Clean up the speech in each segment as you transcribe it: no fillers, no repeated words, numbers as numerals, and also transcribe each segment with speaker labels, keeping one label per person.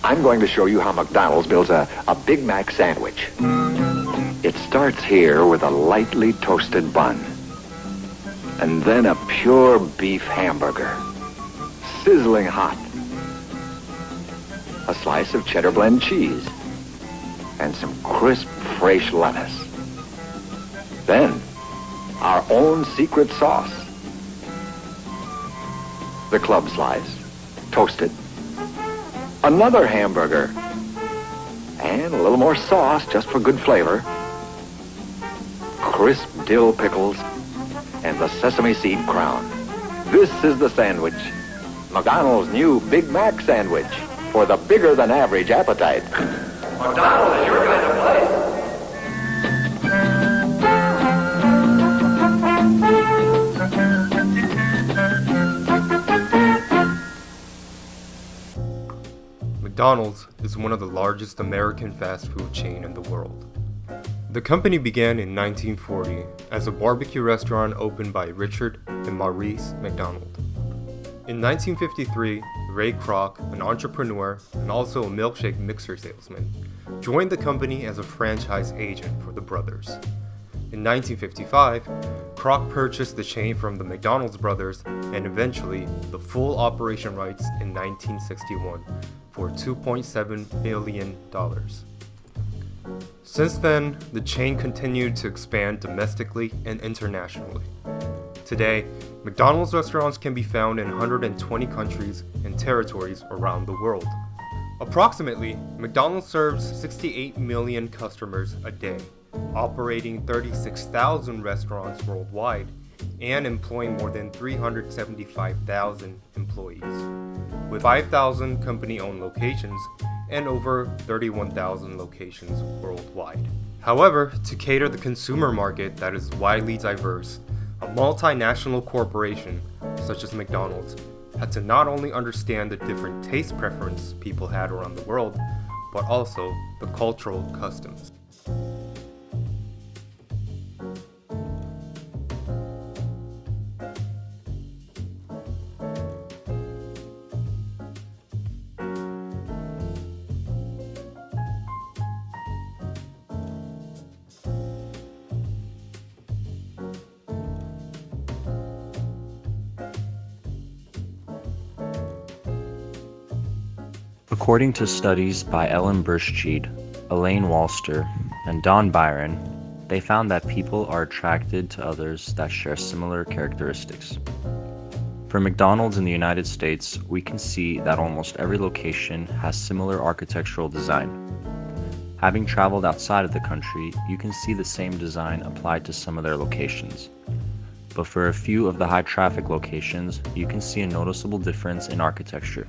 Speaker 1: I'm going to show you how McDonald's builds a Big Mac sandwich. It starts here with a lightly toasted bun, and then a pure beef hamburger, sizzling hot, a slice of cheddar blend cheese, and some crisp, fresh lettuce. Then, our own secret sauce. The club slice, toasted, another hamburger, and a little more sauce just for good flavor, crisp dill pickles, and the sesame seed crown. This is the sandwich, McDonald's new Big Mac sandwich, for the bigger than average appetite. McDonald's is your kind of place.
Speaker 2: McDonald's is one of the largest American fast food chain in the world. The company began in 1940 as a barbecue restaurant opened by Richard and Maurice McDonald. In 1953, Ray Kroc, an entrepreneur and also a milkshake mixer salesman, joined the company as a franchise agent for the brothers. In 1955, Kroc purchased the chain from the McDonald's brothers and eventually the full operation rights in 1961 for $2.7 billion. Since then, the chain continued to expand domestically and internationally. Today, McDonald's restaurants can be found in 120 countries and territories around the world. Approximately, McDonald's serves 68 million customers a day, operating 36,000 restaurants worldwide and employing more than 375,000 employees, with 5,000 company-owned locations and over 31,000 locations worldwide. However, to cater the consumer market that is widely diverse, a multinational corporation such as McDonald's had to not only understand the different taste preferences people had around the world, but also the cultural customs.
Speaker 3: According to studies by Ellen Burschett, Elaine Walster, and Don Byron, they found that people are attracted to others that share similar characteristics. For McDonald's in the United States, we can see that almost every location has similar architectural design. Having traveled outside of the country, you can see the same design applied to some of their locations. But for a few of the high-traffic locations, you can see a noticeable difference in architecture.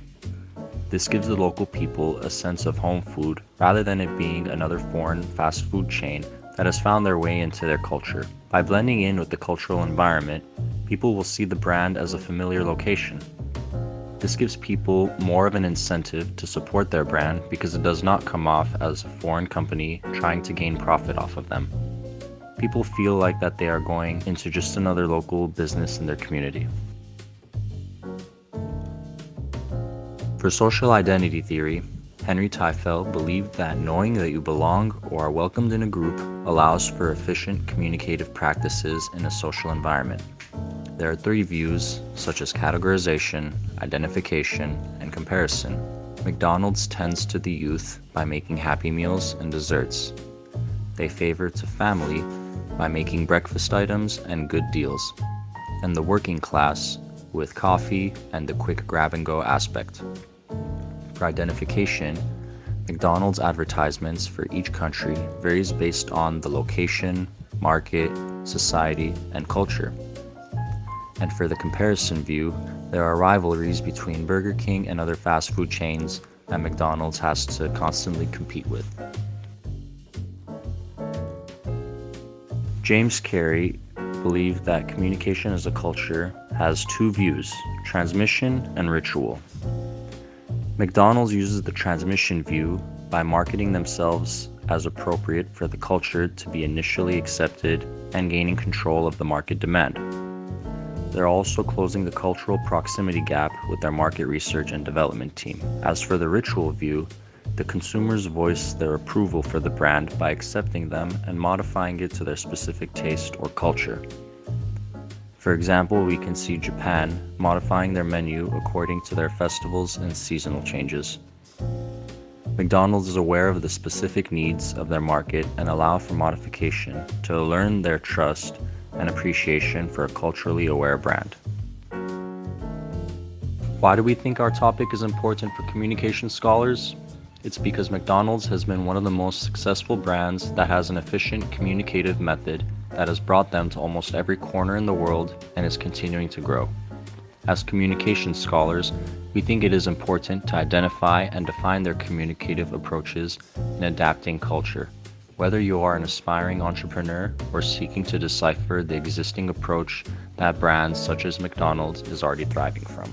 Speaker 3: This gives the local people a sense of home food rather than it being another foreign fast food chain that has found their way into their culture. By blending in with the cultural environment, people will see the brand as a familiar location. This gives people more of an incentive to support their brand because it does not come off as a foreign company trying to gain profit off of them. People feel like that they are going into just another local business in their community. For social identity theory, Henry Teifel believed that knowing that you belong or are welcomed in a group allows for efficient communicative practices in a social environment. There are three views, such as categorization, identification, and comparison. McDonald's tends to the youth by making Happy Meals and desserts. They favor to family by making breakfast items and good deals, and the working class with coffee and the quick grab-and-go aspect. For identification, McDonald's advertisements for each country varies based on the location, market, society, and culture. And for the comparison view, there are rivalries between Burger King and other fast food chains that McDonald's has to constantly compete with. James Carey believed that communication as a culture has two views, transmission and ritual. McDonald's uses the transmission view by marketing themselves as appropriate for the culture to be initially accepted and gaining control of the market demand. They're also closing the cultural proximity gap with their market research and development team. As for the ritual view, the consumers voice their approval for the brand by accepting them and modifying it to their specific taste or culture. For example, we can see Japan modifying their menu according to their festivals and seasonal changes. McDonald's is aware of the specific needs of their market and allow for modification to earn their trust and appreciation for a culturally aware brand. Why do we think our topic is important for communication scholars? It's because McDonald's has been one of the most successful brands that has an efficient communicative method that has brought them to almost every corner in the world and is continuing to grow. As communication scholars, we think it is important to identify and define their communicative approaches in adapting culture, whether you are an aspiring entrepreneur or seeking to decipher the existing approach that brands such as McDonald's is already thriving from.